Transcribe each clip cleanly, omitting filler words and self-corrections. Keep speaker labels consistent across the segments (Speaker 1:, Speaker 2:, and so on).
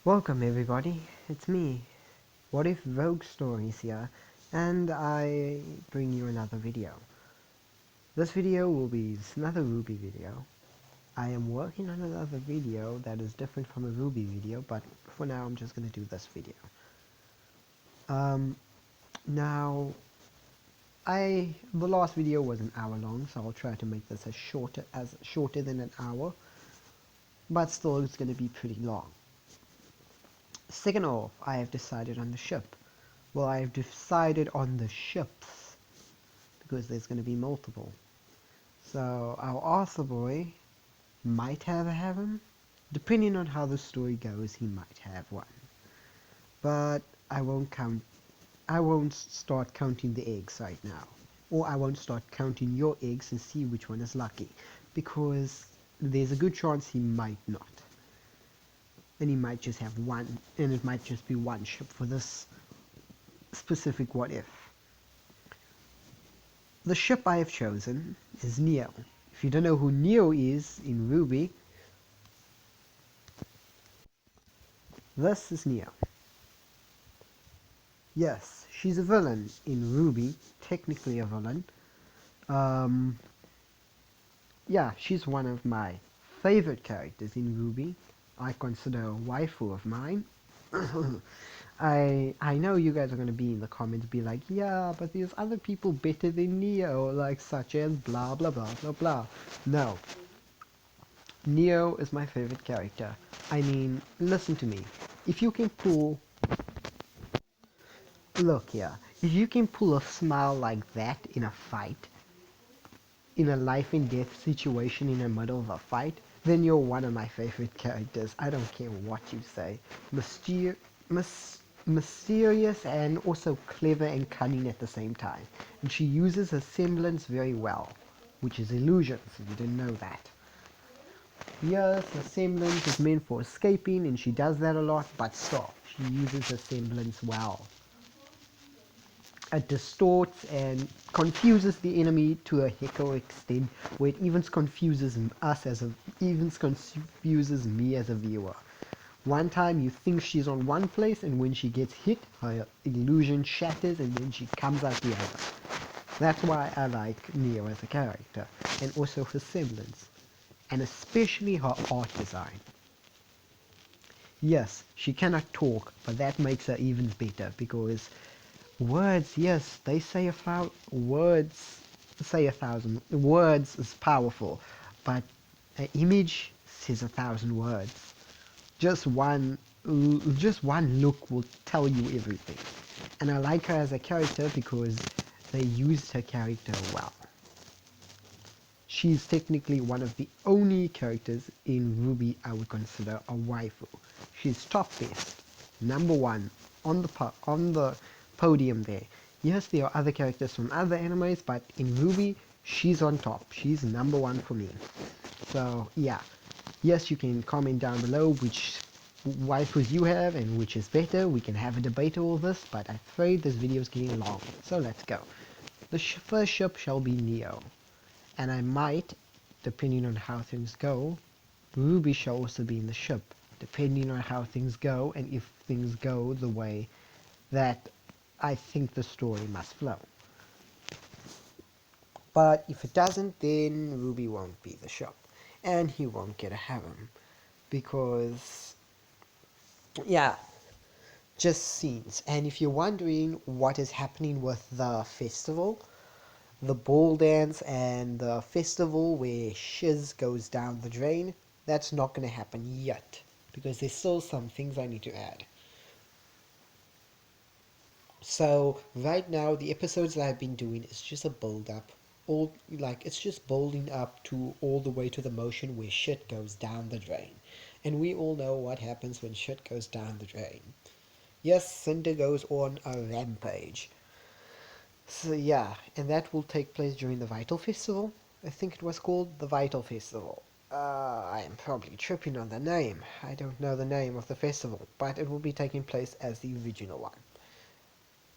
Speaker 1: Welcome everybody, it's me, What If Rogue Stories here, and I bring you another video. This video will be another Ruby video. I am working on another video that is different from a Ruby video, but for now I'm just going to do this video. Now, the last video was an hour long, so I'll try to make this as shorter than an hour, but still it's going to be pretty long. Second off, I have decided on the ship. Well, I have decided on the ships, because there's going to be multiple. So, our Arthur boy might have a harem. Depending on how the story goes, he might have one. But I won't start counting the eggs right now. Or I won't start counting your eggs and see which one is lucky. Because there's a good chance he might not. And he might just have one, and it might just be one ship for this specific what if. The ship I have chosen is Neo. If you don't know who Neo is in Ruby, this is Neo. Yes, she's a villain in Ruby, technically a villain. Yeah, she's one of my favorite characters in Ruby. I consider a waifu of mine. I know you guys are going to be in the comments be like, yeah, but there's other people better than Neo, like such as blah blah blah blah blah. No. Neo is my favorite character. I mean, listen to me. If you can pull... Look here. If you can pull a smile like that in a fight, in a life and death situation in the middle of a fight, then you're one of my favorite characters. I don't care what you say. Mysterious and also clever and cunning at the same time. And she uses her semblance very well, which is illusions, if you didn't know that. Yes, her semblance is meant for escaping, and she does that a lot, but still, she uses her semblance well. It distorts and confuses the enemy to a heck extent, where it even confuses me as a viewer. One time you think she's on one place, and when she gets hit, her illusion shatters, and then she comes out the other. That's why I like Neo as a character, and also her semblance, and especially her art design. Yes, she cannot talk, but that makes her even better, because words, yes, they say words say 1,000. Words is powerful, but an image says 1,000 words. Just one look will tell you everything. And I like her as a character because they used her character well. She's technically one of the only characters in Ruby I would consider a waifu. She's top best, number one on the podium there. Yes, there are other characters from other animes, but in Ruby, she's on top. She's number one for me. So yeah, yes, you can comment down below which waifus you have and which is better. We can have a debate all this, but I'm afraid this video is getting long. So let's go. The first ship shall be Neo. And I might, depending on how things go, Ruby shall also be in the ship, depending on how things go and if things go the way that I think the story must flow. But if it doesn't, then Ruby won't be the ship, and he won't get a harem, because, yeah, just scenes. And if you're wondering what is happening with the festival, the ball dance and the festival where shiz goes down the drain, that's not going to happen yet, because there's still some things I need to add. So right now the episodes that I've been doing is just a build up, it's just building up to all the way to the motion where shit goes down the drain, and we all know what happens when shit goes down the drain. Yes, Cinder goes on a rampage. So yeah, and that will take place during the Vital Festival. I think it was called the Vital Festival. I am probably tripping on the name. I don't know the name of the festival, but it will be taking place as the original one.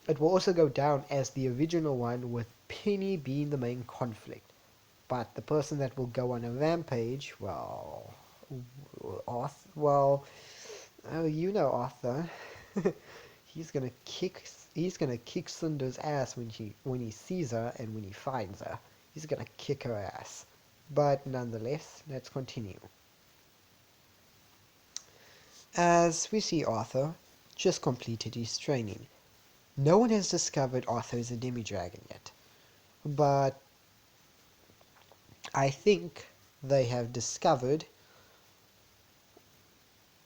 Speaker 1: It will also go down as the original one, with Penny being the main conflict. But the person that will go on a rampage, well, Oh, you know Arthur. He's gonna kick Cinder's ass when he sees her and when he finds her. He's gonna kick her ass. But nonetheless, let's continue. As we see Arthur just completed his training. No one has discovered Arthur is a demi-dragon yet, but I think they have discovered.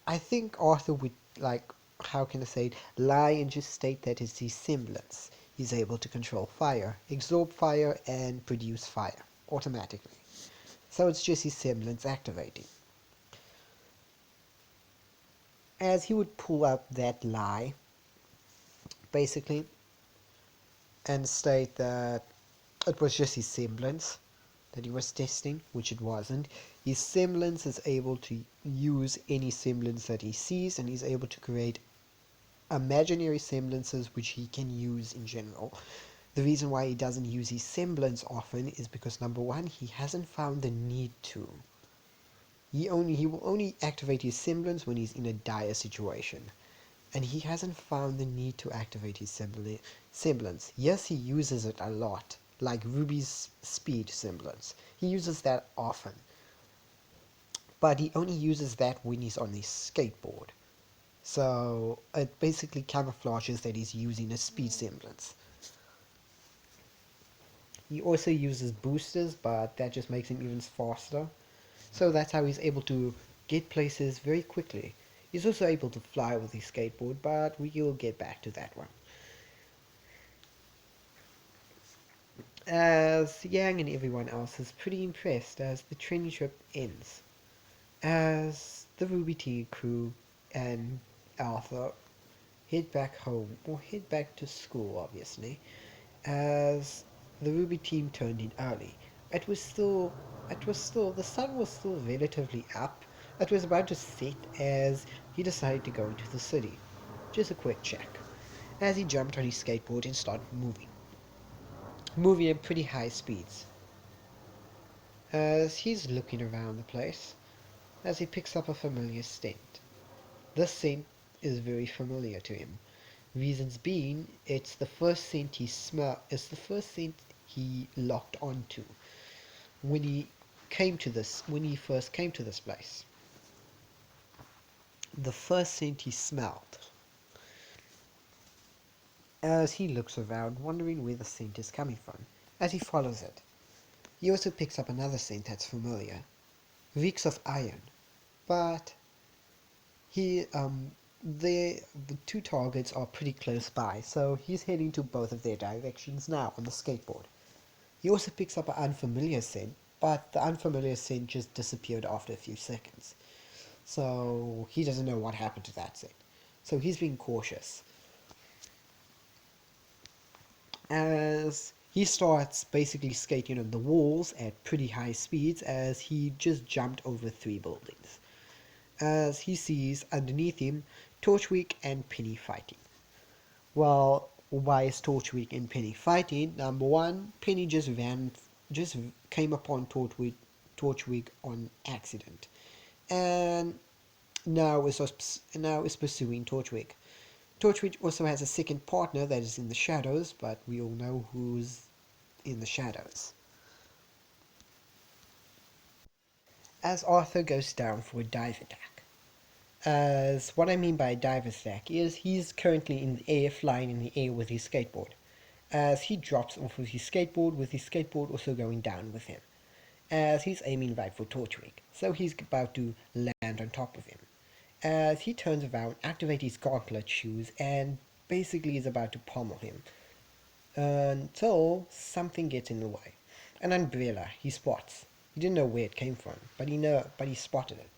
Speaker 1: I think Arthur would, like, how can I say it, lie and just state that it's his semblance. He's able to control fire, absorb fire, and produce fire automatically. So it's just his semblance activating. As he would pull up that lie, basically, and state that it was just his semblance that he was testing, which it wasn't. His semblance is able to use any semblance that he sees, and he's able to create imaginary semblances which he can use in general. The reason why he doesn't use his semblance often is because, number one, he hasn't found the need to. He will only activate his semblance when he's in a dire situation. And he hasn't found the need to activate his semblance. Yes, he uses it a lot, like Ruby's speed semblance. He uses that often. But he only uses that when he's on his skateboard. So it basically camouflages that he's using a speed semblance. He also uses boosters, but that just makes him even faster. So that's how he's able to get places very quickly. He's also able to fly with his skateboard, but we'll get back to that one. As Yang and everyone else is pretty impressed as the training trip ends. As the Ruby Tea crew and Arthur head back home, or head back to school obviously, as the Ruby team turned in early. The sun was still relatively up. It was about to set as he decided to go into the city. Just a quick check. As he jumped on his skateboard and started moving at pretty high speeds. As he's looking around the place, as he picks up a familiar scent. This scent is very familiar to him. Reasons being, it's the first scent he locked onto when when he first came to this place. The first scent he smelled. As he looks around, wondering where the scent is coming from, as he follows it, he also picks up another scent that's familiar. Reeks of iron. But he the two targets are pretty close by, so he's heading to both of their directions now on the skateboard. He also picks up an unfamiliar scent, but the unfamiliar scent just disappeared after a few seconds. So he doesn't know what happened to that scent. So he's being cautious. As he starts basically skating on the walls at pretty high speeds as he just jumped over 3 buildings. As he sees underneath him Torchwick and Penny fighting. Well, why is Torchwick and Penny fighting? Number one, Penny just came upon Torchwick on accident, and now is pursuing Torchwick. Torchwick also has a second partner that is in the shadows, but we all know who's in the shadows. As Arthur goes down for a dive attack. As what I mean by a dive attack is he's currently in the air, flying in the air with his skateboard. As he drops off with his skateboard also going down with him. As he's aiming right for Torchwick, so he's about to land on top of him. As he turns around, activates his gauntlet shoes, and basically is about to pummel him. Until something gets in the way. An umbrella he spots. He didn't know where it came from, but he spotted it.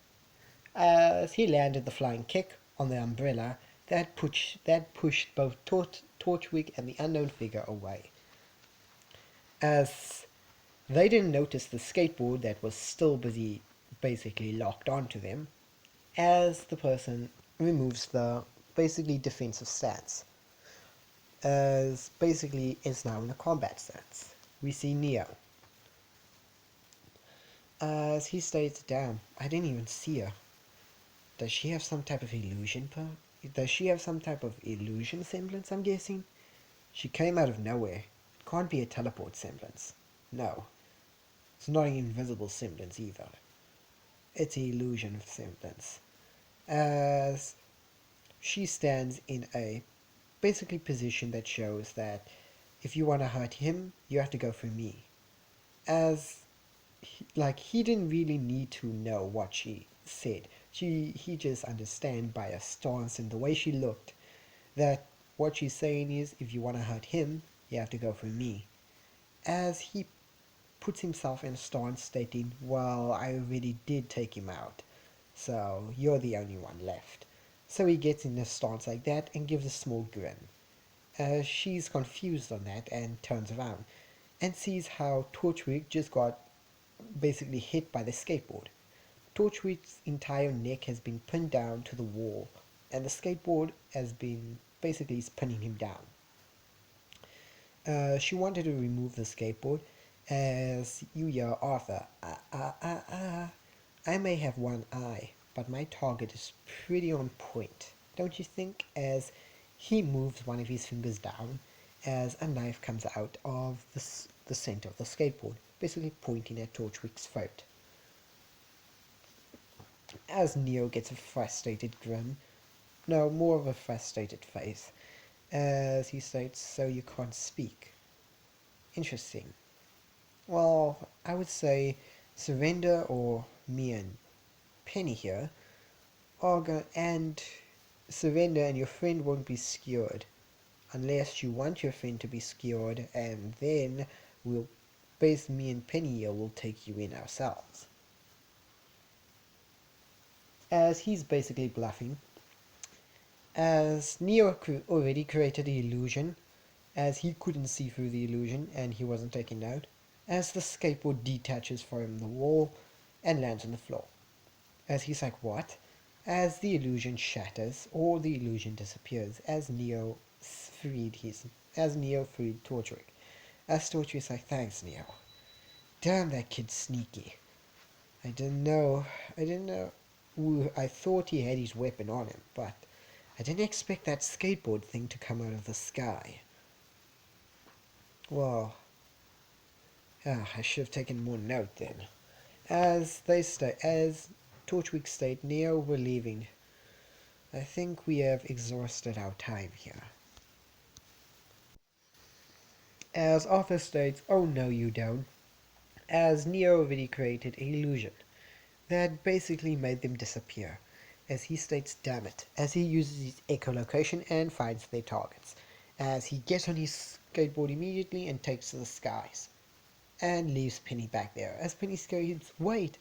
Speaker 1: As he landed the flying kick on the umbrella, that pushed both Torchwick and the unknown figure away. As they didn't notice the skateboard that was still busy, basically locked onto them, as the person removes the basically defensive stance, as basically is now in a combat stance. We see Neo. As he states, damn, I didn't even see her. Does she have some type of illusion Does she have some type of illusion semblance, I'm guessing? She came out of nowhere. It can't be a teleport semblance. No. It's not an invisible semblance either. It's an illusion semblance. As she stands in a basically position that shows that if you want to hurt him, you have to go through me. As he didn't really need to know what she said. He just understand by her stance and the way she looked that what she's saying is if you want to hurt him, you have to go through me. As he puts himself in a stance stating, well, I already did take him out, so you're the only one left. So he gets in a stance like that and gives a small grin. She's confused on that and turns around and sees how Torchwick just got basically hit by the skateboard. Torchwick's entire neck has been pinned down to the wall, and the skateboard has been basically pinning him down. She wanted to remove the skateboard as you hear Arthur, I may have one eye, but my target is pretty on point, don't you think? As he moves one of his fingers down as a knife comes out of the center of the skateboard, basically pointing at Torchwick's throat. As Neo gets a frustrated grin, no, more of a frustrated face, as he states, so you can't speak. Interesting. Well, I would say Surrender or me and Penny here are going and Surrender and your friend won't be skewered unless you want your friend to be skewered, and then we'll both me and Penny here will take you in ourselves. As he's basically bluffing, as Neo already created the illusion, as he couldn't see through the illusion and he wasn't taken out, as the skateboard detaches from the wall and lands on the floor. As he's like, what? As the illusion shatters, or the illusion disappears, as Neo freed Torchwick. As Torchwick's like, thanks, Neo. Damn, that kid's sneaky. I didn't know. I didn't know. Ooh, I thought he had his weapon on him, but I didn't expect that skateboard thing to come out of the sky. Well, I should have taken more note then. As Torchwick state, Neo, we're leaving. I think we have exhausted our time here. As Arthur states, oh no you don't. As Neo already created an illusion that basically made them disappear. As he states, damn it, as he uses his echolocation and finds their targets. As he gets on his skateboard immediately and takes to the skies. And leaves Penny back there. As Penny screams, wait!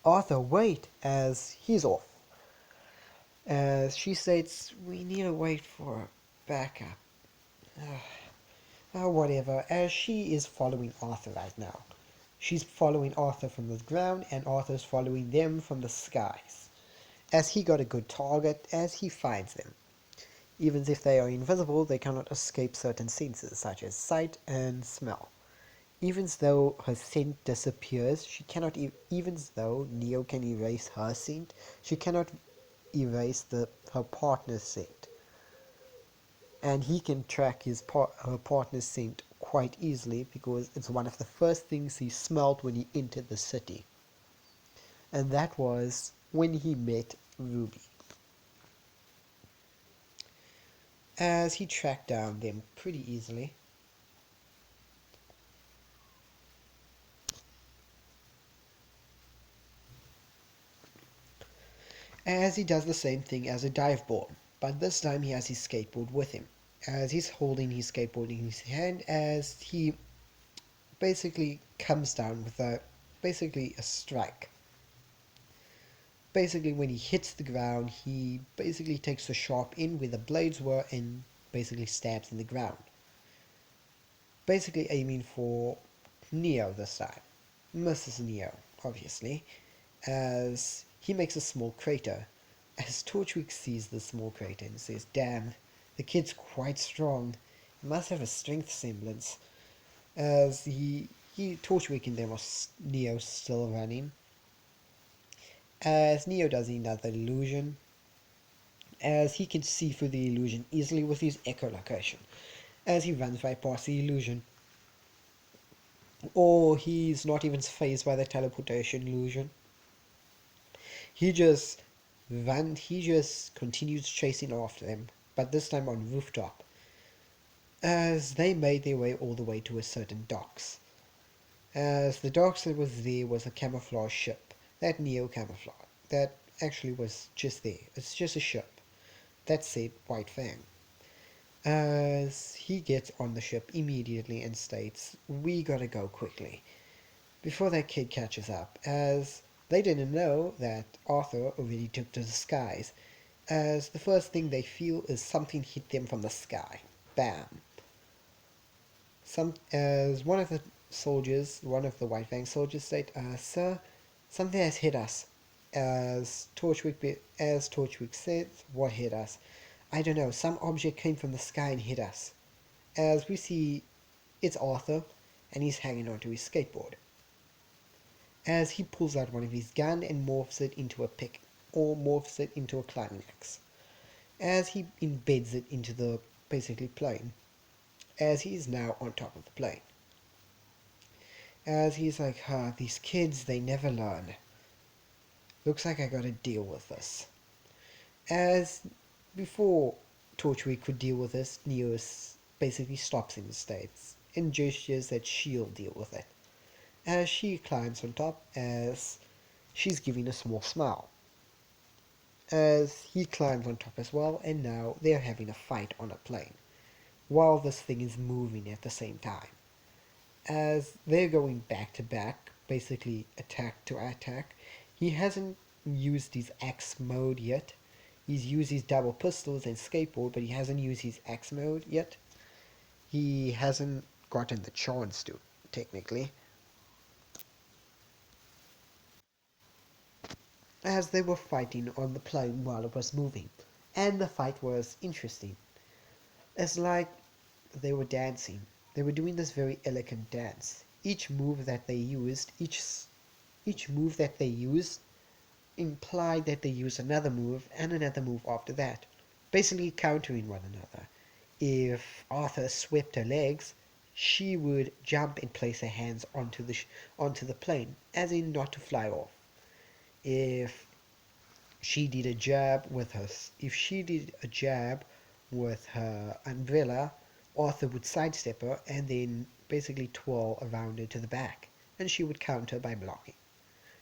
Speaker 1: Arthur, wait! As he's off. As she states, we need to wait for backup. Whatever, as she is following Arthur right now. She's following Arthur from the ground, and Arthur's following them from the skies. As he got a good target, as he finds them. Even if they are invisible, they cannot escape certain senses, such as sight and smell. Even though her scent disappears, she cannot, even though Neo can erase her scent, she cannot erase her partner's scent. And he can track her partner's scent quite easily because it's one of the first things he smelled when he entered the city. And that was when he met Ruby. As he tracked down them pretty easily. As he does the same thing as a dive ball, but this time he has his skateboard with him. As he's holding his skateboard in his hand, as he basically comes down with basically a strike. Basically, when he hits the ground, he basically takes the sharp end where the blades were and basically stabs in the ground. Basically aiming for Neo this time. Misses Neo, obviously, as he makes a small crater. As Torchwick sees the small crater and says, damn, the kid's quite strong. He must have a strength semblance. As Torchwick and them are Neo still running. as Neo does another illusion, as he can see through the illusion easily with his echolocation, as he runs right past the illusion, or he's not even phased by the teleportation illusion. He just continues chasing after them, but this time on rooftop, as they made their way all the way to a certain docks. As the docks that was there was a camouflage ship, that Neo camouflage, that actually was just there. It's just a ship. That said White Fang. As he gets on the ship immediately and states, "We gotta go quickly," before that kid catches up, as they didn't know that Arthur already took to the skies, as the first thing they feel is something hit them from the sky. Bam. As one of the White Fang soldiers said, "Sir, something has hit us." As Torchwick said, "What hit us?" "I don't know, some object came from the sky and hit us." As we see, it's Arthur, and he's hanging onto his skateboard. As he pulls out one of his gun and morphs it into a pick, or morphs it into a climbing axe. As he embeds it into the basically plane, as he is now on top of the plane. As he's like, these kids, they never learn. Looks like I gotta deal with this." As before Torchwick could deal with this, Neos basically stops him and states, and gestures that she'll deal with it. As she climbs on top, as she's giving a small smile. As he climbs on top as well, and now they're having a fight on a plane, while this thing is moving at the same time. As they're going back to back, basically attack to attack. He hasn't used his axe mode yet. He's used his double pistols and skateboard, but he hasn't used his axe mode yet. He hasn't gotten the chance to, technically. As they were fighting on the plane while it was moving. And the fight was interesting. It's like they were dancing. They were doing this very elegant dance. Each move that they used implied that they used another move and another move after that, basically countering one another. If Arthur swept her legs, she would jump and place her hands onto the plane, as in not to fly off. If she did a jab with her, if she did a jab with her umbrella, Arthur would sidestep her and then basically twirl around her to the back, and she would counter by blocking.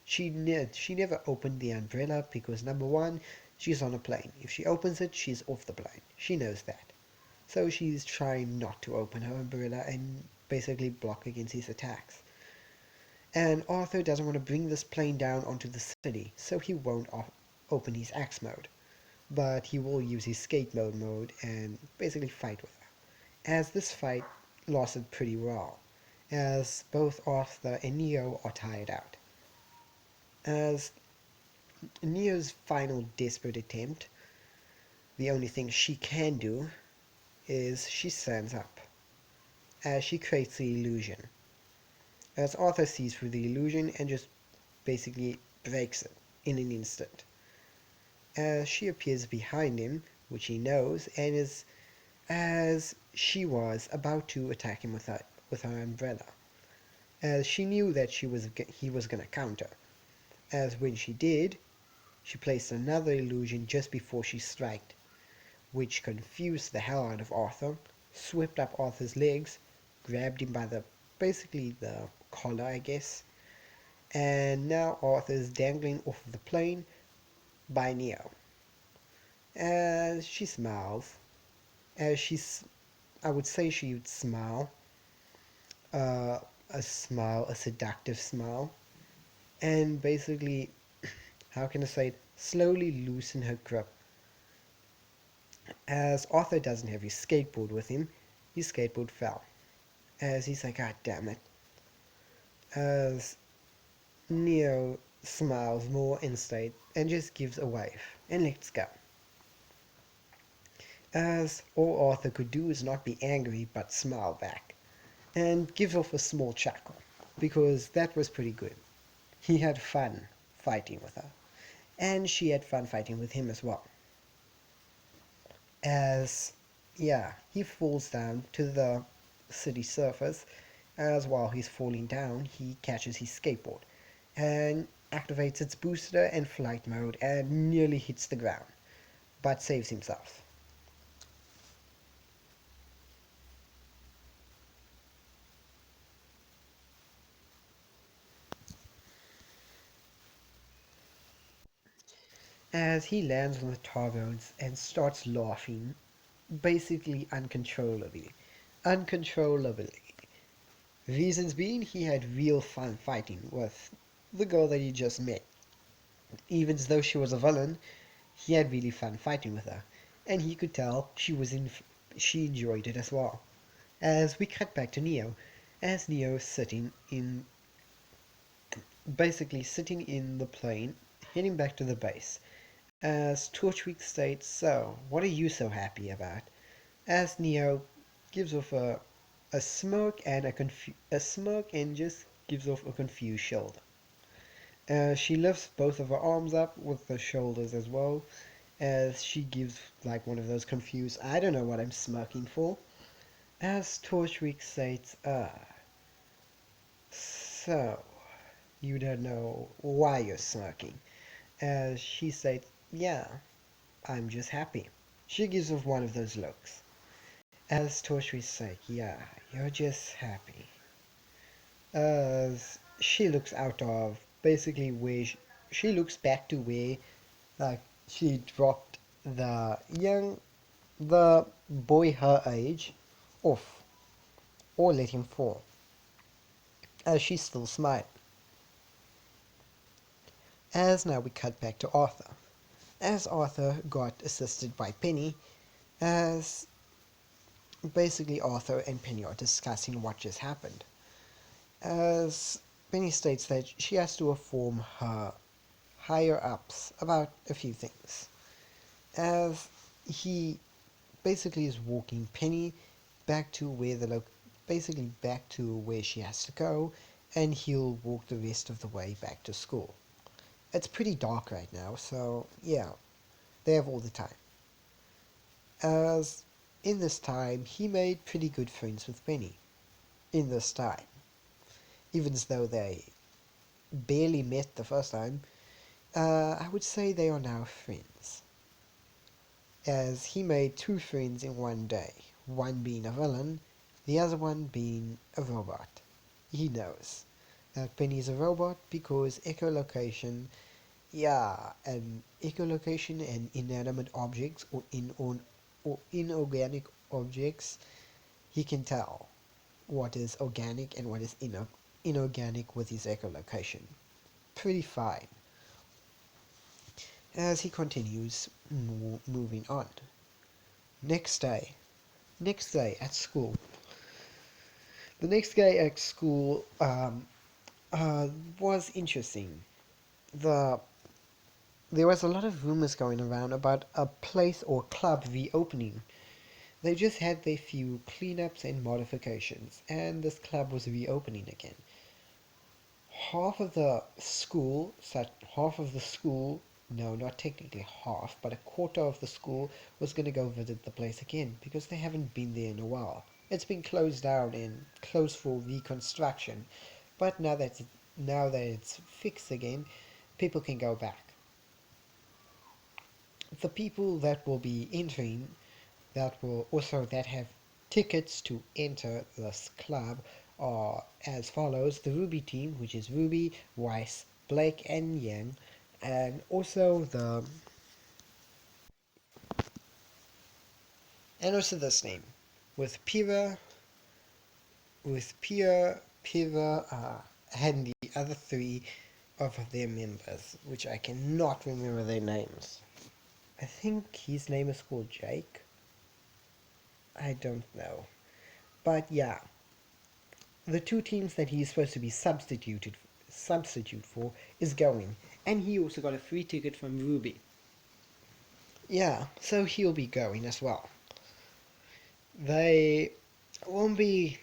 Speaker 1: She never opened the umbrella because number one, she's on a plane. If she opens it, she's off the plane. She knows that. So she's trying not to open her umbrella and basically block against his attacks. And Arthur doesn't want to bring this plane down onto the city, so he won't open his axe mode. But he will use his skate mode and basically fight with her. As this fight lasted pretty well, as both Arthur and Neo are tired out. As Neo's final desperate attempt, the only thing she can do is she stands up, as she creates the illusion. As Arthur sees through the illusion and just basically breaks it in an instant. As she appears behind him, which he knows, and is as she was about to attack him with her umbrella. As she knew that he was gonna counter. As when she did, she placed another illusion just before she struck, which confused the hell out of Arthur, swept up Arthur's legs, grabbed him by basically the collar, I guess, and now Arthur's dangling off of the plane by Neo. As she smiles, I would say she would smile, uh, a seductive smile, and basically, how can I say it, slowly loosen her grip. As Arthur doesn't have his skateboard with him, his skateboard fell. As he's like, "God damn it." As Neo smiles more instead and just gives a wave and lets go. As all Arthur could do is not be angry but smile back and give off a small chuckle because that was pretty good. He had fun fighting with her. and she had fun fighting with him as well. As, yeah, he falls down to the city surface. As while he's falling down, he catches his skateboard and activates its booster and flight mode and nearly hits the ground, but saves himself. As he lands on the tar roads and starts laughing, basically uncontrollably. Uncontrollably. Reasons being, he had real fun fighting with the girl that he just met. Even though she was a villain, he had really fun fighting with her, and he could tell she enjoyed it as well. As we cut back to Neo, as Neo is basically sitting in the plane, heading back to the base. As Torchwick states, "So, what are you so happy about?" As Neo gives off a smirk and a smirk and just gives off a confused shoulder. She lifts both of her arms up with the shoulders as well, as she gives like one of those confused, "I don't know what I'm smirking for." As Torchwick states, "So, you don't know why you're smirking." As she states, "Yeah, I'm just happy." She gives off one of those looks. As Torchwick says, "Yeah, you're just happy." As she looks out of basically she looks back to where like she dropped the boy her age off or let him fall, as she still smiled. As now we cut back to Arthur. As Arthur got assisted by Penny, as basically Arthur and Penny are discussing what just happened. As Penny states that she has to inform her higher ups about a few things. As he basically is walking Penny back to basically back to where she has to go, and he'll walk the rest of the way back to school. It's pretty dark right now, so yeah, they have all the time. As in this time, he made pretty good friends with Penny. In this time, even as though they barely met the first time, I would say they are now friends. As he made two friends in one day, one being a villain, the other one being a robot. He knows that Penny's a robot because echolocation, yeah, and echolocation and inanimate objects or inorganic objects, he can tell what is organic and what is inorganic with his echolocation. Pretty fine. As he continues moving on. Next day. Next day at school. The next day at school was interesting. The There was a lot of rumors going around about a place or club reopening. They just had their few cleanups and modifications, and this club was reopening again. Half of the school, no, not technically half, but a quarter of the school was going to go visit the place again because they haven't been there in a while. It's been closed down and closed for reconstruction, but now that it's fixed again, people can go back. The people that will be entering, that have tickets to enter this club, are as follows: the Ruby team, which is Ruby, Weiss, Blake, and Yang, and also this name with Pira, and the other three of their members, which I cannot remember their names. I think his name is called Jake. I don't know. But yeah, the two teams that he's supposed to be substitute for is going, and he also got a free ticket from Ruby. Yeah, so he'll be going as well. They won't be.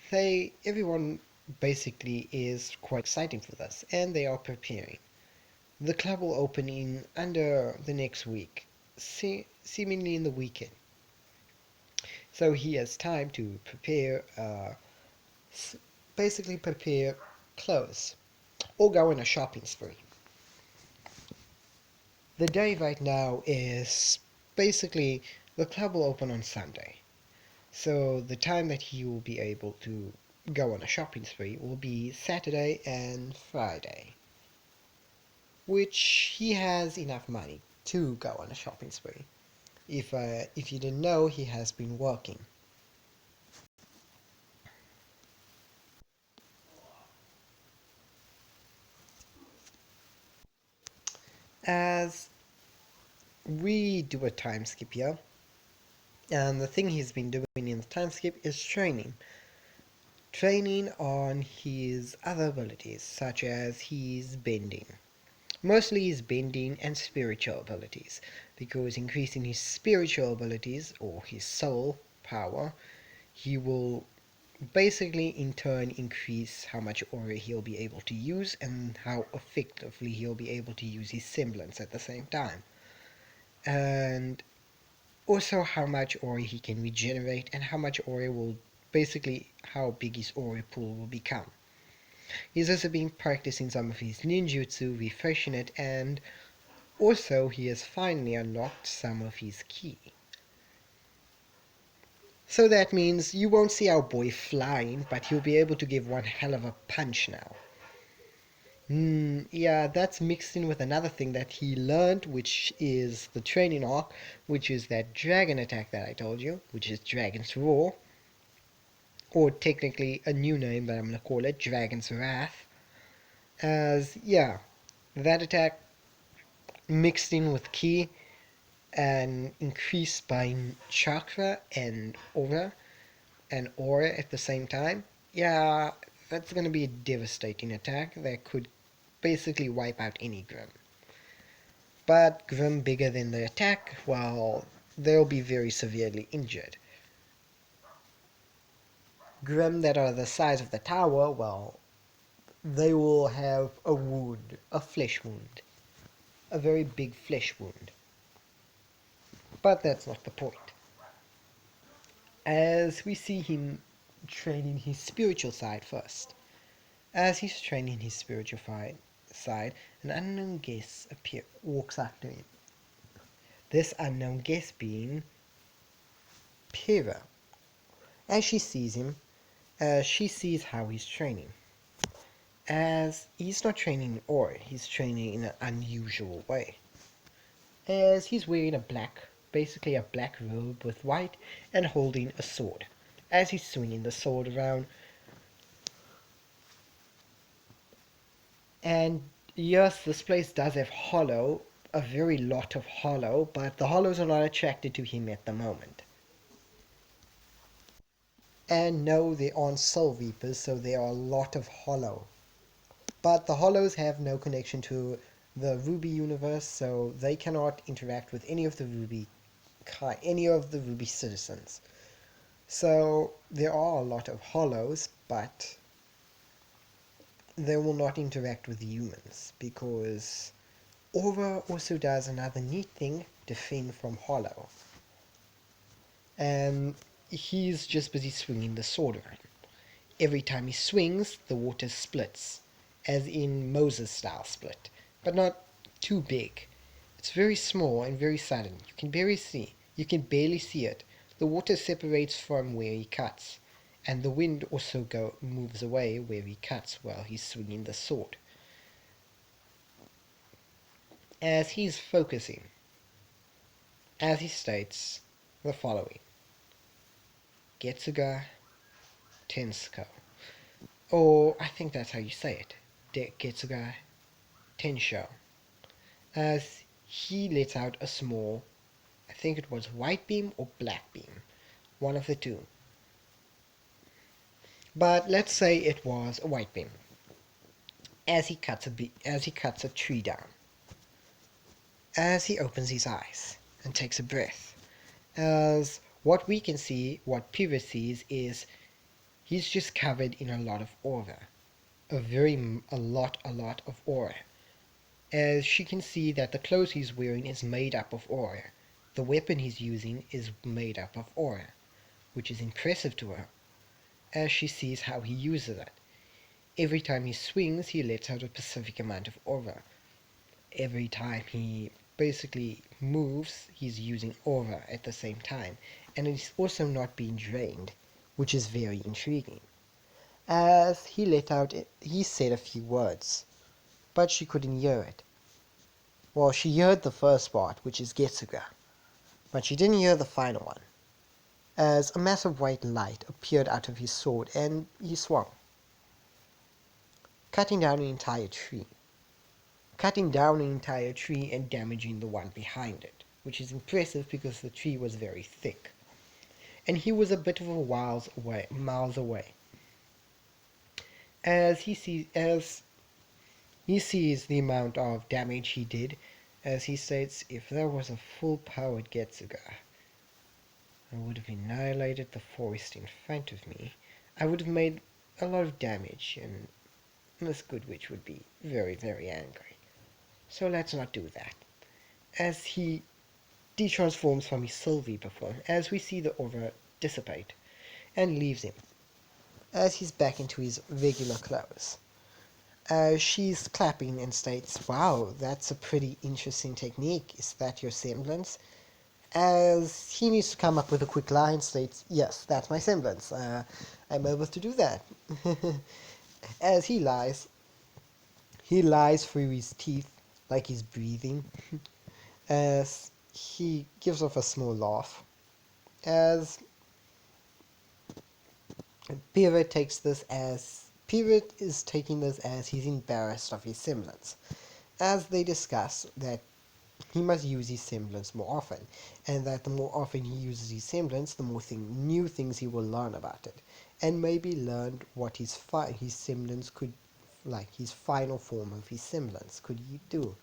Speaker 1: Everyone basically is quite excited for this, and they are preparing. The club will open in under the next week, seemingly in the weekend. So he has time to prepare, basically prepare clothes or go on a shopping spree. The day right now is basically the club will open on Sunday. So the time that he will be able to go on a shopping spree will be Saturday and Friday, which he has enough money to go on a shopping spree. If you didn't know, he has been working. As we do a time skip here, and the thing he's been doing in the time skip is training on his other abilities, such as his bending. Mostly his bending and spiritual abilities, because increasing his spiritual abilities, or his soul power, he will basically in turn increase how much aura he'll be able to use and how effectively he'll be able to use his semblance at the same time. And also how much aura he can regenerate and how much aura will basically how big his aura pool will become. He's also been practicing some of his ninjutsu, refreshing it, and also he has finally unlocked some of his ki. So that means you won't see our boy flying, but he'll be able to give one hell of a punch now. Yeah, that's mixed in with another thing that he learned, which is the training arc, which is that dragon attack that I told you, which is Dragon's Roar, or technically a new name that I'm gonna call it, Dragon's Wrath. As, yeah, that attack mixed in with Ki and increased by chakra and aura at the same time. Yeah, that's gonna be a devastating attack that could basically wipe out any Grim. But Grim bigger than the attack, well, they'll be very severely injured. Grim that are the size of the tower, well, they will have a wound, a flesh wound, a very big flesh wound. But that's not the point. As we see him training his spiritual side first. As he's training his spiritual side, an unknown guest walks up to him. This unknown guest being Pyrrha. As she sees him, she sees how he's training. As he's not training in aura, he's training in an unusual way. As he's wearing basically a black robe with white, and holding a sword. As he's swinging the sword around, and yes, this place does have hollow, a very lot of hollow, but the hollows are not attracted to him at the moment. And no, they aren't soul reapers, so there are a lot of hollow. But the hollows have no connection to the ruby universe, so they cannot interact with any of the ruby citizens. So there are a lot of hollows, but they will not interact with humans because Aura also does another neat thing, defend from hollow. And he's just busy swinging the sword around. Every time he swings, the water splits, as in Moses style split, but not too big. It's very small and very sudden. You can barely see it. The water separates from where he cuts, and the wind also moves away where he cuts while he's swinging the sword. As he's focusing, as he states the following: Getsuga Tensuko. Or I think that's how you say it. Getsuga Tensho. As he lets out a small, I think it was white beam or black beam, one of the two. But let's say it was a white beam. As he cuts a tree down, as he opens his eyes and takes a breath, as what we can see, what Pyrrha sees is he's just covered in a lot of aura, a lot of aura, as she can see that the clothes he's wearing is made up of ore. The weapon he's using is made up of ore, which is impressive to her, as she sees how he uses it. Every time he swings, he lets out a specific amount of aura. Every time he basically moves, he's using aura at the same time, and it's also not being drained, which is very intriguing. As he said a few words, but she couldn't hear it. Well, she heard the first part, which is Getsuga, but she didn't hear the final one, as a massive white light appeared out of his sword and he swung, cutting down an entire tree. Cutting down an entire tree and damaging the one behind it, which is impressive because the tree was very thick. And he was a bit of a miles away. As he sees the amount of damage he did, as he states, if there was a full-powered Getsuga, I would have annihilated the forest in front of me. I would have made a lot of damage, and this good witch would be very, very angry. So let's not do that. As he detransforms from his Sylvie form, as we see the aura dissipate, and leaves him, as he's back into his regular clothes. She's clapping and states, wow, that's a pretty interesting technique. Is that your semblance? As he needs to come up with a quick line, states, yes, that's my semblance. I'm able to do that. As he lies through his teeth like he's breathing, as he gives off a small laugh, as Pirate is taking this as he's embarrassed of his semblance, as they discuss that he must use his semblance more often, and that the more often he uses his semblance, the more new things he will learn about it, and maybe learn what his semblance could, like his final form of his semblance, could do.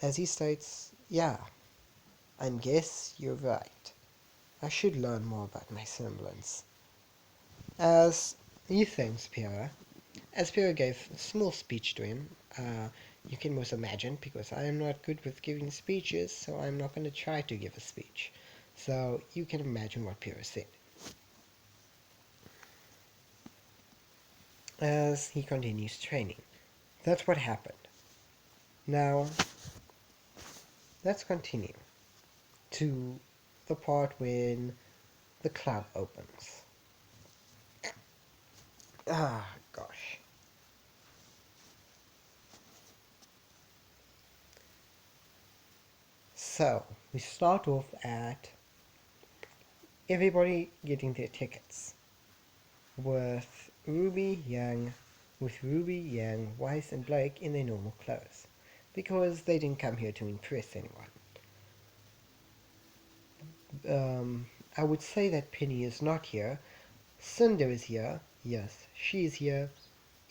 Speaker 1: As he states, yeah, I guess you're right. I should learn more about my semblance. As he thanks Pyrrha, as Pyrrha gave a small speech to him, you can most imagine, because I am not good with giving speeches, so I'm not going to try to give a speech. So you can imagine what Pyrrha said. As he continues training. That's what happened. Now, let's continue to the part when the club opens. Ah, gosh. So, we start off at everybody getting their tickets with Ruby, Yang, Weiss, and Blake in their normal clothes, because they didn't come here to impress anyone. I would say that Penny is not here. Cinder is here. Yes, she is here.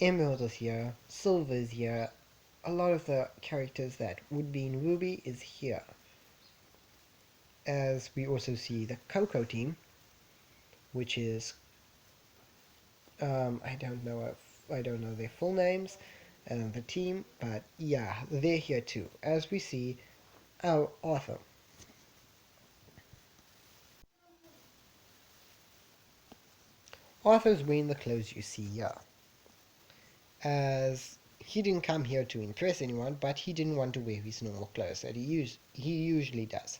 Speaker 1: Emerald is here. Silver is here. A lot of the characters that would be in Ruby is here. As we also see the Coco team, which is I don't know their full names and the team, but yeah, they're here too. As we see our Arthur. Arthur's wearing the clothes you see here. As he didn't come here to impress anyone, but he didn't want to wear his normal clothes that he usually does.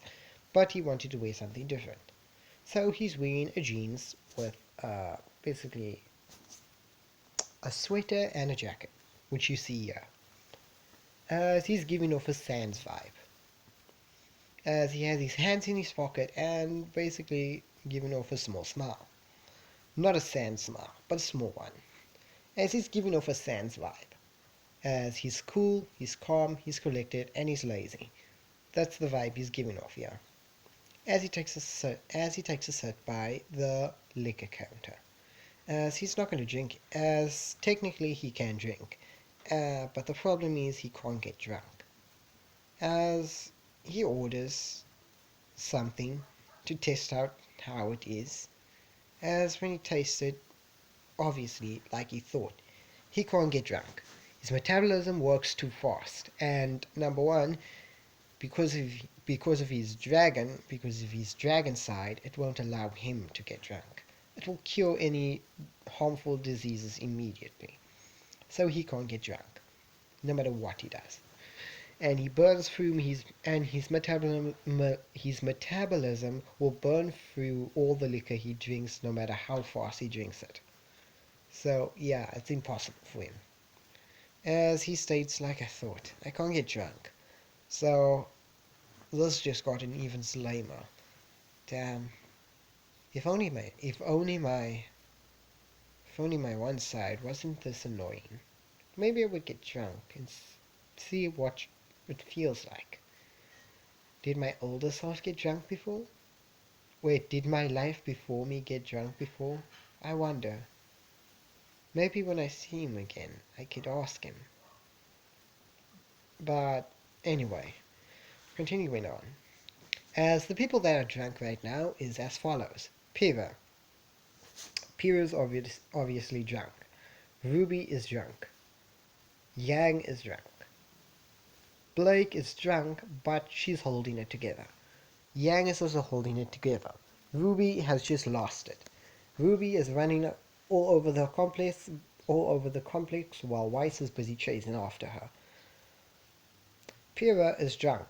Speaker 1: But he wanted to wear something different. So he's wearing a jeans with basically a sweater and a jacket, which you see here. As he's giving off a Sans vibe. As he has his hands in his pocket and basically giving off a small smile. Not a Sans smile, but a small one. As he's giving off a Sans vibe. As he's cool, he's calm, he's collected, and he's lazy. That's the vibe he's giving off here. As he takes a sip by the liquor counter. As he's not going to drink, as technically he can drink, but the problem is he can't get drunk. As he orders something to test out how it is, as when he tastes it, obviously, like he thought, he can't get drunk. His metabolism works too fast, and number one, because of because of his dragon side, it won't allow him to get drunk. It will cure any harmful diseases immediately, so he can't get drunk, no matter what he does. And he burns through his metabolism will burn through all the liquor he drinks, no matter how fast he drinks it. So yeah, it's impossible for him. As he states, like I thought, I can't get drunk. So this just got an even lamer. Damn. If only my one side wasn't this annoying. Maybe I would get drunk and see what it feels like. Did my older self get drunk before? Wait, did my life before me get drunk before? I wonder. Maybe when I see him again, I could ask him. But anyway, continuing on. As the people that are drunk right now is as follows. Pira. Pira's obviously drunk. Ruby is drunk. Yang is drunk. Blake is drunk, but she's holding it together. Yang is also holding it together. Ruby has just lost it. Ruby is running all over the complex, while Weiss is busy chasing after her. Pyrrha is drunk.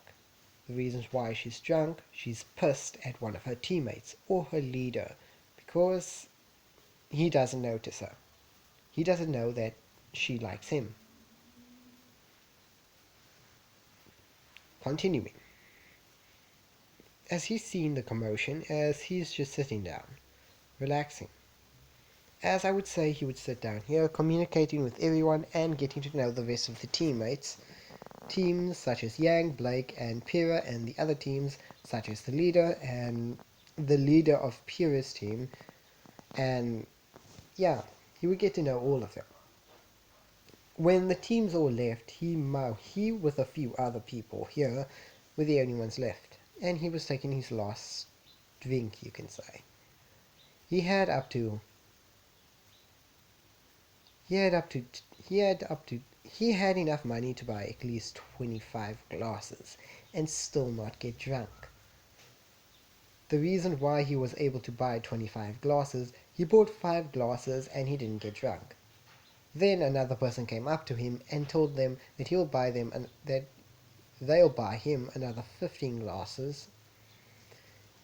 Speaker 1: The reasons why she's drunk, she's pissed at one of her teammates or her leader because he doesn't notice her. He doesn't know that she likes him. Continuing. As he's seen the commotion, as he's just sitting down, relaxing. As I would say, he would sit down here, communicating with everyone and getting to know the rest of the teammates. Teams such as Yang, Blake, and Pyrrha, and the other teams such as the leader and the leader of Pyrrha's team. And yeah, he would get to know all of them. When the teams all left, he with a few other people here were the only ones left, and he was taking his last drink, you can say. He had up to he had up to he had enough money to buy at least 25 glasses and still not get drunk. The reason why he was able to buy 25 glasses, he bought 5 glasses and he didn't get drunk. Then another person came up to him and told them that that they'll buy him another 15 glasses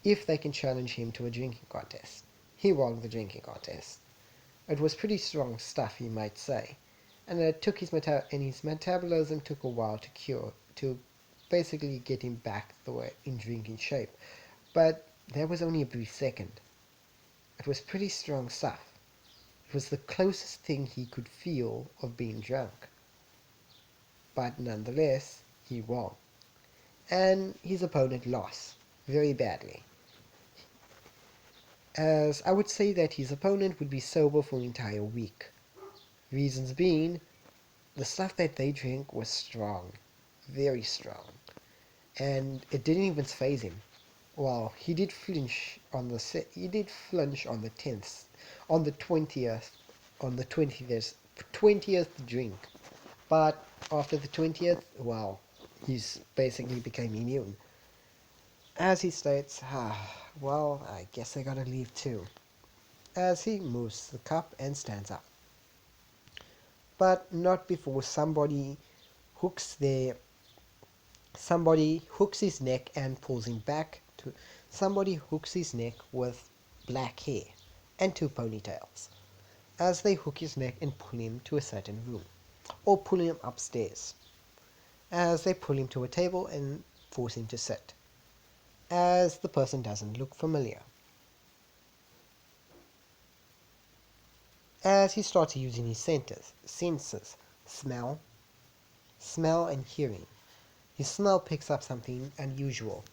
Speaker 1: if they can challenge him to a drinking contest. He won the drinking contest. It was pretty strong stuff, you might say, and it took his metabolism took a while to cure, to basically get him back the way in drinking shape. But that was only a brief second. It was pretty strong stuff. It was the closest thing he could feel of being drunk. But nonetheless, he won. And his opponent lost, very badly. As I would say that his opponent would be sober for an entire week. Reasons being, the stuff that they drank was strong, very strong, and it didn't even faze him. Well, he did flinch on the 10th, on the 20th, on the 20th drink, but after the 20th, well, he's basically became immune. As he states, well, I guess I gotta leave too, as he moves the cup and stands up. But not before somebody hooks his neck and pulls him back to somebody hooks his neck with black hair and 2 ponytails, as they hook his neck and pull him to a certain room, or pull him upstairs, as they pull him to a table and force him to sit, as the person doesn't look familiar. As he starts using his senses, smell and hearing. His smell picks up something unusual.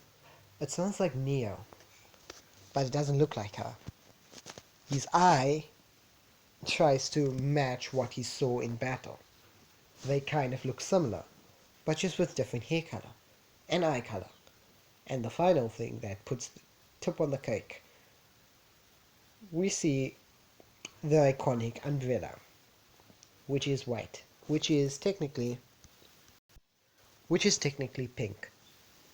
Speaker 1: It smells like Neo, but it doesn't look like her. His eye tries to match what he saw in battle. They kind of look similar, but just with different hair color and eye color. And the final thing that puts the tip on the cake, we see the iconic umbrella, which is white. which is technically pink.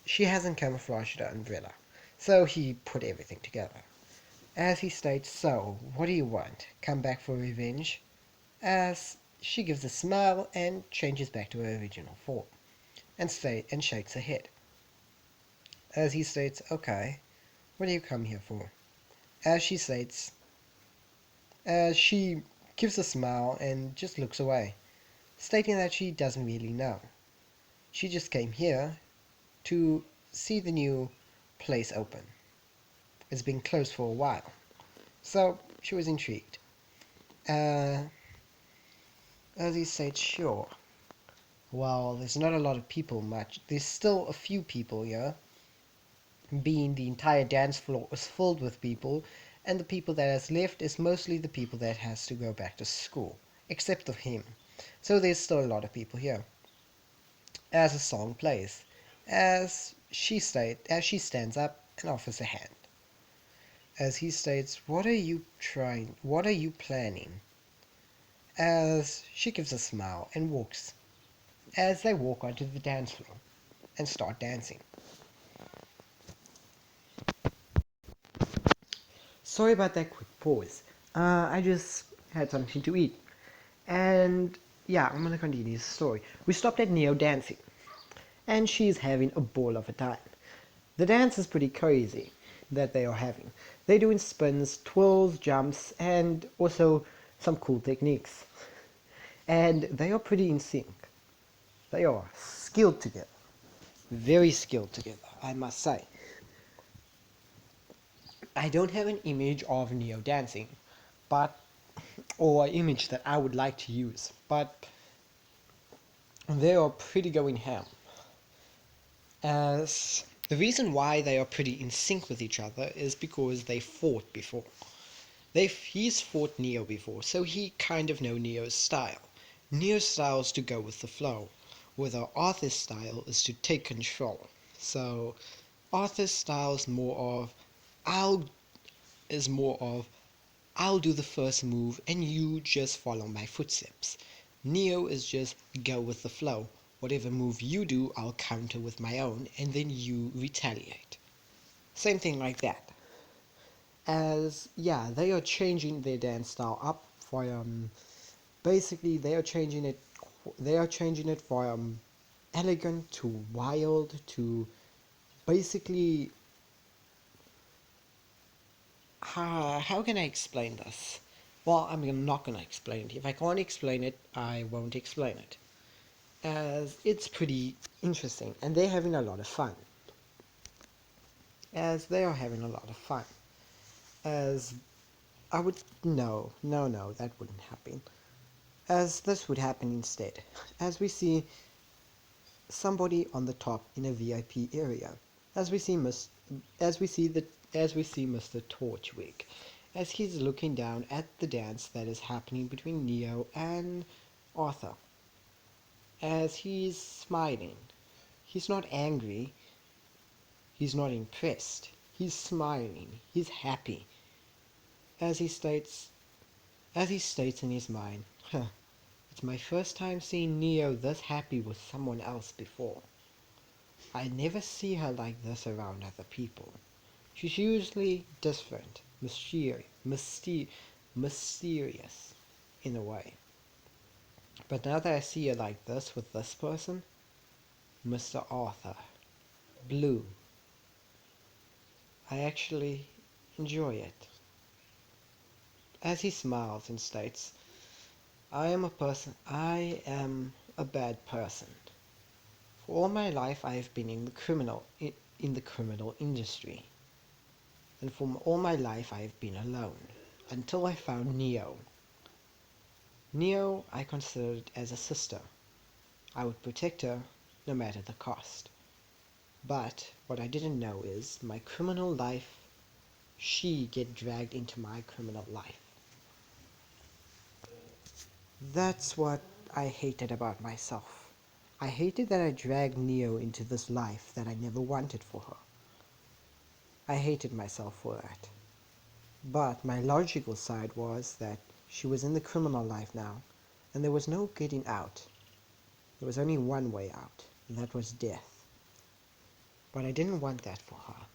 Speaker 1: She hasn't camouflaged her umbrella, so he put everything together. As he states, "So, what do you want? Come back for revenge?" As she gives a smile and changes back to her original form, and shakes her head. As he states, "Okay, what do you come here for?" As she states, as she gives a smile and just looks away, stating that she doesn't really know. She just came here to see the new place open. It's been closed for a while, so she was intrigued. Uh, as he said, "Sure. Well, there's not a lot of people much. There's still a few people here, being the entire dance floor is filled with people, and the people that has left is mostly the people that has to go back to school, except of him. So there's still a lot of people here." As the song plays, as she stands up and offers a hand. As he states, what are you planning?" As she gives a smile and walks, as they walk onto the dance floor and start dancing. Sorry about that quick pause. I just had something to eat. And yeah, I'm gonna continue the story. We stopped at Neo dancing, and she's having a ball of a time. The dance is pretty crazy that they are having. They're doing spins, twirls, jumps, and also some cool techniques. And they are pretty in sync. They are skilled together. Very skilled together, I must say. I don't have an image of Neo dancing, but or an image that I would like to use, but they are pretty going ham. As the reason why they are pretty in sync with each other is because they fought before. He's fought Neo before, so he kind of know Neo's style. Neo's style is to go with the flow, whether Arthur's style is to take control. So Arthur's style I'll is more of I'll do the first move and you just follow my footsteps. Neo is just go with the flow. Whatever move you do, I'll counter with my own and then you retaliate. Same thing like that. As yeah, they are changing their dance style up for basically they are changing it from elegant to wild to basically how can I explain this? Well, I'm not gonna explain it. If I can't explain it, I won't explain it. As it's pretty interesting, and they're having a lot of fun. As they are having a lot of fun. As I would no, that wouldn't happen. As this would happen instead. As we see somebody on the top in a VIP area. As we see Miss, as we see Mr. Torchwick, as he's looking down at the dance that is happening between Neo and Arthur. As he's smiling, he's not angry, he's not impressed, he's smiling, he's happy. As he states, in his mind, huh, it's my first time seeing Neo this happy with someone else before. I never see her like this around other people. She's usually different, mysterious in a way. But now that I see her like this with this person, Mr. Arthur, Blue, I actually enjoy it. As he smiles and states, I am a bad person. For all my life I have been in the criminal industry. And for all my life I have been alone. Until I found Neo. Neo I considered as a sister. I would protect her no matter the cost. But what I didn't know is my criminal life, she get dragged into my criminal life. That's what I hated about myself. I hated that I dragged Neo into this life that I never wanted for her. I hated myself for that. But my logical side was that she was in the criminal life now, and there was no getting out. There was only one way out, and that was death. But I didn't want that for her,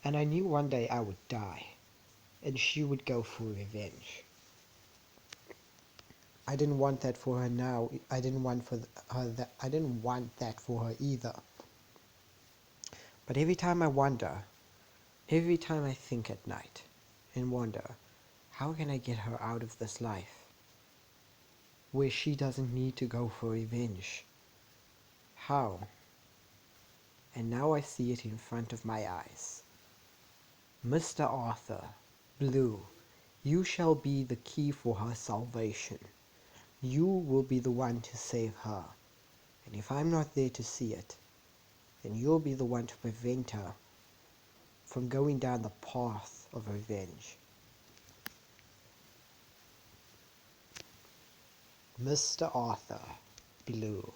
Speaker 1: and I knew one day I would die, and she would go for revenge. I didn't want that for her now. I didn't want for her that. I didn't want that for her either. But every time I think at night, and wonder, how can I get her out of this life, where she doesn't need to go for revenge? How? And now I see it in front of my eyes. Mr. Arthur, Blue, you shall be the key for her salvation. You will be the one to save her. And if I'm not there to see it, then you'll be the one to prevent her from going down the path of revenge. Mr. Arthur, Blue,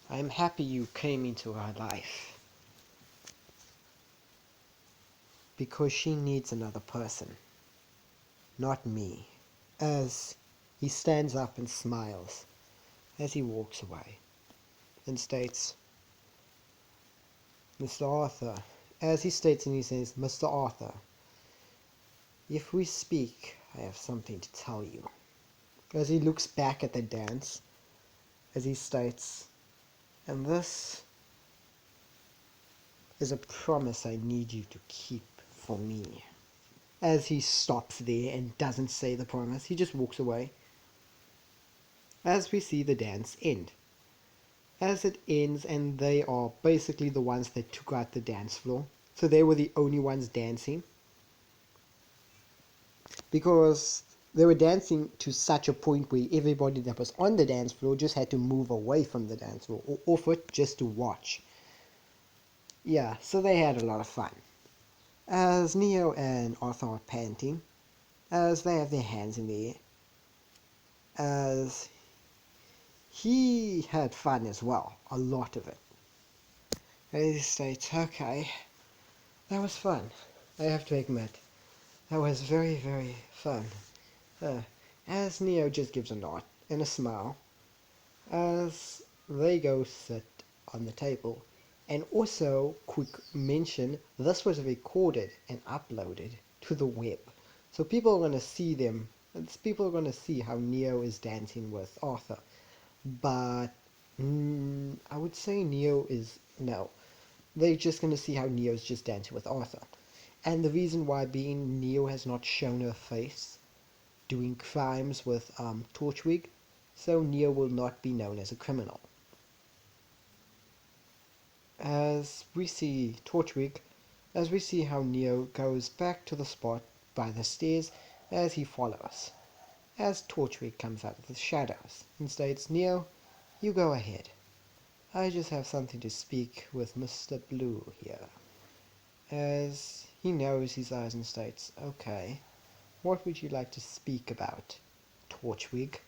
Speaker 1: I am happy you came into her life, because she needs another person, not me. As he stands up and smiles as he walks away and states, Mr. Arthur, as he states and he says, Mr. Arthur, if we speak, I have something to tell you. As he looks back at the dance, as he states, and this is a promise I need you to keep for me. As he stops there and doesn't say the promise, he just walks away. As we see the dance end. As it ends, and they are basically the ones that took out the dance floor. So they were the only ones dancing. Because they were dancing to such a point where everybody that was on the dance floor just had to move away from the dance floor or off it just to watch. Yeah, so they had a lot of fun. As Neo and Arthur are panting, as they have their hands in the air, as he had fun as well, a lot of it. And he states, okay, that was fun. I have to admit, that was very, very fun. As Neo just gives a nod and a smile, as they go sit on the table. And also, quick mention, this was recorded and uploaded to the web. So people are going to see them, people are going to see how Neo is dancing with Arthur. But I would say no. They're just going to see how Neo's just dancing with Arthur. And the reason why being Neo has not shown her face doing crimes with Torchwig, so Neo will not be known as a criminal. As we see how Neo goes back to the spot by the stairs as he follows. As Torchwig comes out of the shadows and states, Neo, you go ahead. I just have something to speak with Mr. Blue here. As he narrows his eyes and states, okay, what would you like to speak about, Torchwig?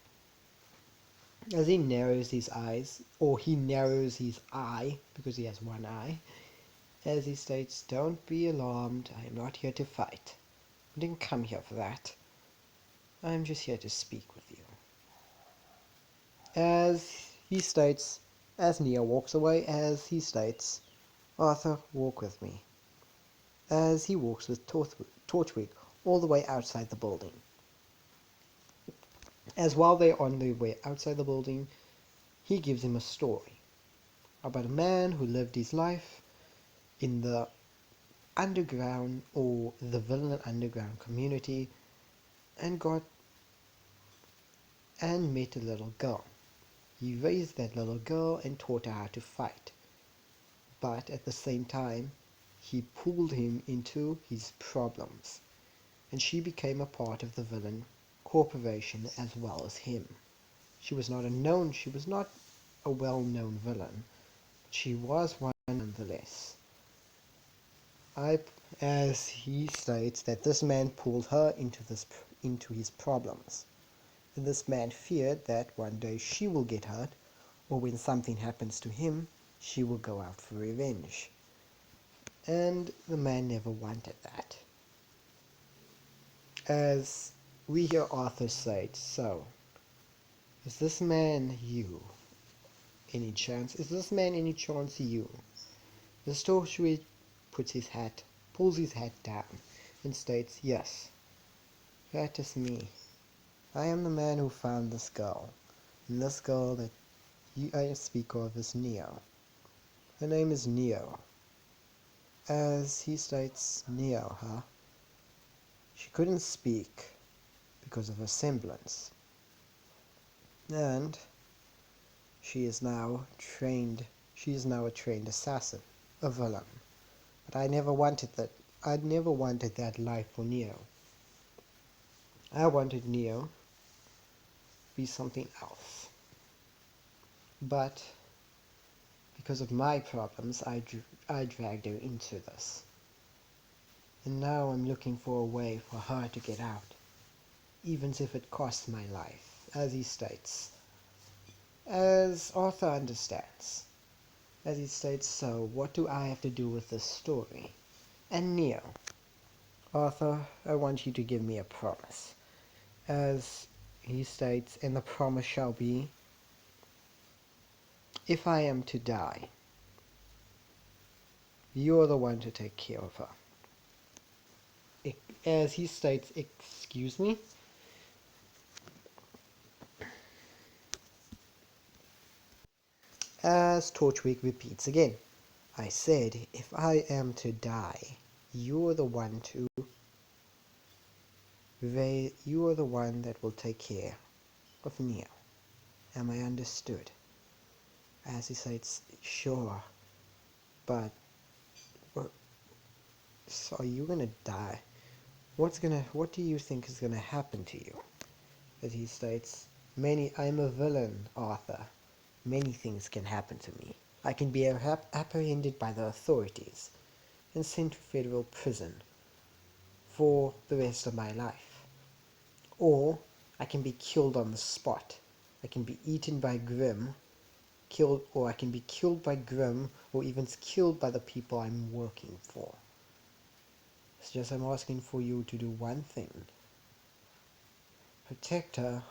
Speaker 1: As he narrows his eyes, or he narrows his eye, because he has one eye, as he states, don't be alarmed, I am not here to fight. I didn't come here for that. I am just here to speak with you. As he states, as Neo walks away, as he states, Arthur, walk with me. As he walks with Torchwig all the way outside the building. As while they're on their way outside the building, he gives him a story about a man who lived his life in the underground, or the villain underground community, and met a little girl. He raised that little girl and taught her how to fight. But at the same time, he pulled him into his problems, and she became a part of the villain corporation as well as him. She was not a well-known villain, but she was one nonetheless. As he states that this man pulled her into his problems. And this man feared that one day she will get hurt, or when something happens to him, she will go out for revenge. And the man never wanted that. As We hear Arthur say, "So, is this man you? Any chance? Is this man any chance you?" The Torchwick pulls his hat down, and states, "Yes, that is me. I am the man who found this girl, and this girl that I speak of is Neo. Her name is Neo." As he states, "Neo, huh? She couldn't speak because of her semblance, and she is now a trained assassin, a villain. But I never wanted that. I'd never wanted that life for Neo. I wanted Neo to be something else. But because of my problems, I dragged her into this. And now I'm looking for a way for her to get out, even if it costs my life," as he states. As Arthur understands. As he states, "So, what do I have to do with this story?" And Neo, "Arthur, I want you to give me a promise." As he states, "And the promise shall be, if I am to die, you're the one to take care of her." As he states, excuse me? As Torchwick repeats again, "I said, if I am to die, you're the one that will take care of Neo. Am I understood?" As he says, "Sure, but so are you gonna die? What do you think is gonna happen to you?" As he states, "I'm a villain, Arthur. Many things can happen to me. I can be apprehended by the authorities and sent to federal prison for the rest of my life. Or I can be killed on the spot. I can be eaten by Grimm, or I can be killed by Grimm, or even killed by the people I'm working for. It's just I'm asking for you to do one thing. Protect her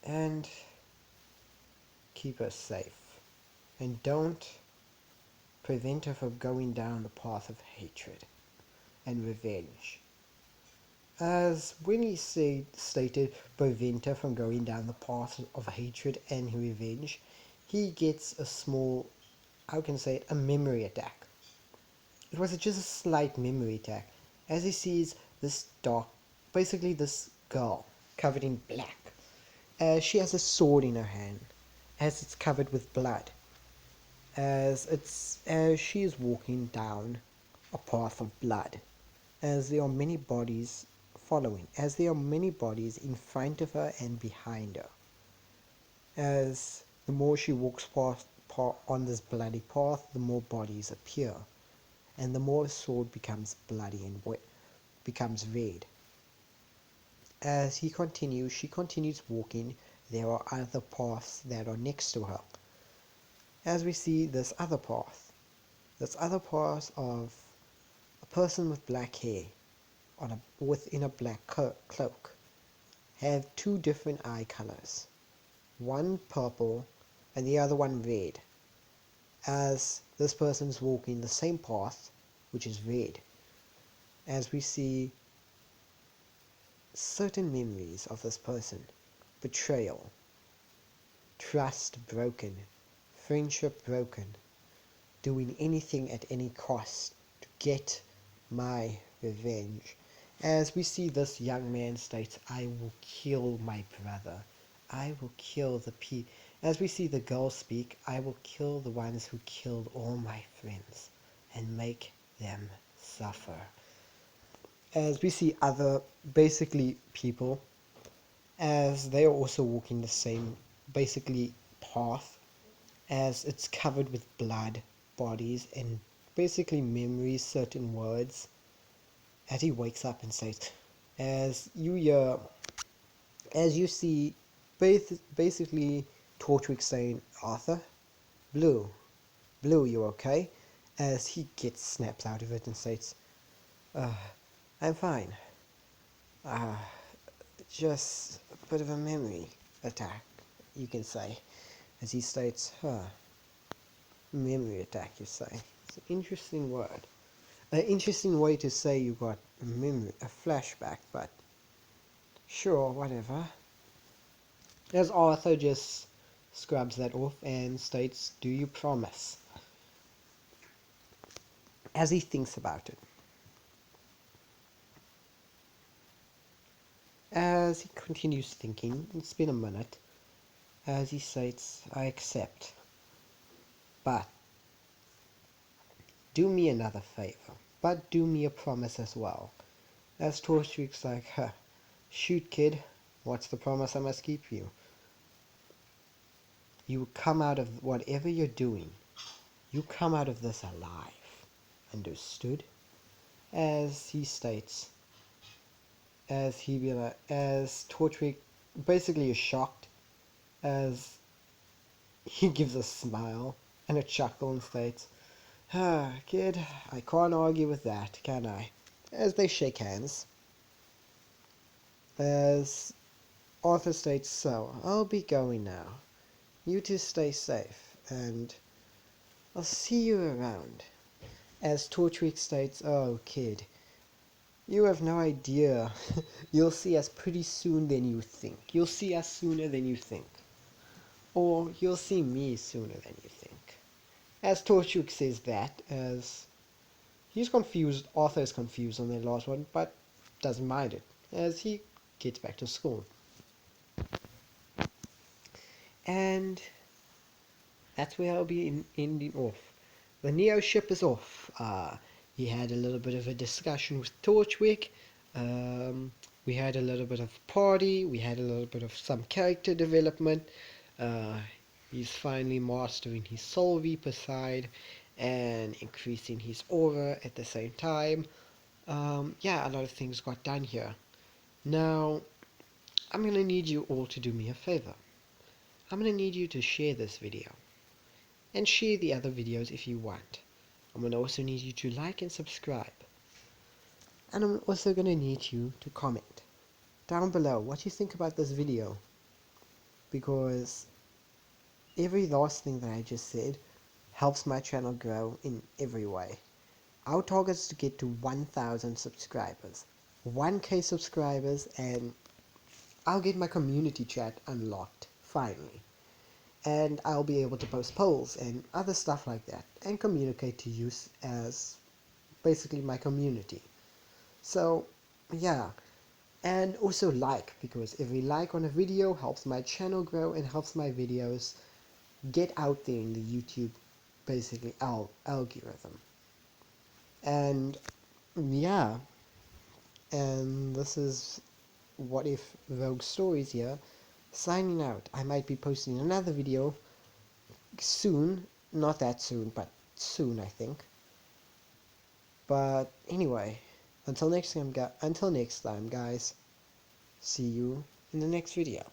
Speaker 1: and keep her safe. And don't prevent her from going down the path of hatred and revenge." As when he stated prevent her from going down the path of hatred and revenge, he gets a small, how can I say it, a memory attack. It was just a slight memory attack, as he sees this basically this girl covered in black. She has a sword in her hand, as it's covered with blood, as she is walking down a path of blood, as there are many bodies in front of her and behind her. As the more she walks on this bloody path, the more bodies appear, and the more the sword becomes bloody and becomes red. As she continues walking, there are other paths that are next to her. As we see this other path of a person with black hair within a black cloak, have two different eye colors, one purple and the other one red, as this person is walking the same path, which is red. As we see certain memories of this person: betrayal, trust broken, friendship broken, doing anything at any cost to get my revenge. As we see this young man states, "I will kill my brother. I will kill As we see the girl speak, "I will kill the ones who killed all my friends and make them suffer." As we see other basically people, as they are also walking the same basically path, as it's covered with blood, bodies, and basically memories, certain words, as he wakes up and says, as you see basically Torchwick saying, "Arthur, Blue, you okay?" As he snaps out of it and says, "I'm fine. just a bit of a memory attack, you can say, as he states, memory attack, you say. It's an interesting word. An interesting way to say you got a memory, a flashback, but sure, whatever. As Arthur just scrubs that off and states, do you promise? As he thinks about it. As he continues thinking, it's been a minute, as he states, I accept, but do me another favor, but do me a promise as well. As Torchwick's like, shoot kid, what's the promise I must keep you? You come out of whatever you're doing, you come out of this alive. Understood? As he states, as Torchwick basically is shocked, as he gives a smile and a chuckle and states, kid, I can't argue with that, can I? As they shake hands, as Arthur states, so, I'll be going now. You two stay safe, and I'll see you around. As Torchwick states, oh, kid, you have no idea. You'll see us pretty soon than you think. You'll see us sooner than you think. Or you'll see me sooner than you think. As Torchwick says that, as he's confused, Arthur is confused on the last one, but doesn't mind it, as he gets back to school. And that's where I'll be ending off. The Neo ship is off. He had a little bit of a discussion with Torchwick. We had a little bit of party. We had a little bit of some character development. He's finally mastering his Soul Reaper side and increasing his aura at the same time. Yeah, a lot of things got done here. Now, I'm going to need you all to do me a favor. I'm going to need you to share this video. And share the other videos if you want. I'm going to also need you to like and subscribe. And I'm also going to need you to comment down below what you think about this video. Because every last thing that I just said helps my channel grow in every way. Our target is to get to 1,000 subscribers. 1k subscribers, and I'll get my community chat unlocked, finally. And I'll be able to post polls and other stuff like that, and communicate to you as basically my community. So, yeah. And also like, because every like on a video helps my channel grow and helps my videos get out there in the YouTube, basically, algorithm. And, yeah. And this is What If Rogue Stories here, signing out. I might be posting another video soon, not that soon, but soon, I think. But anyway, until next time, guys, see you in the next video.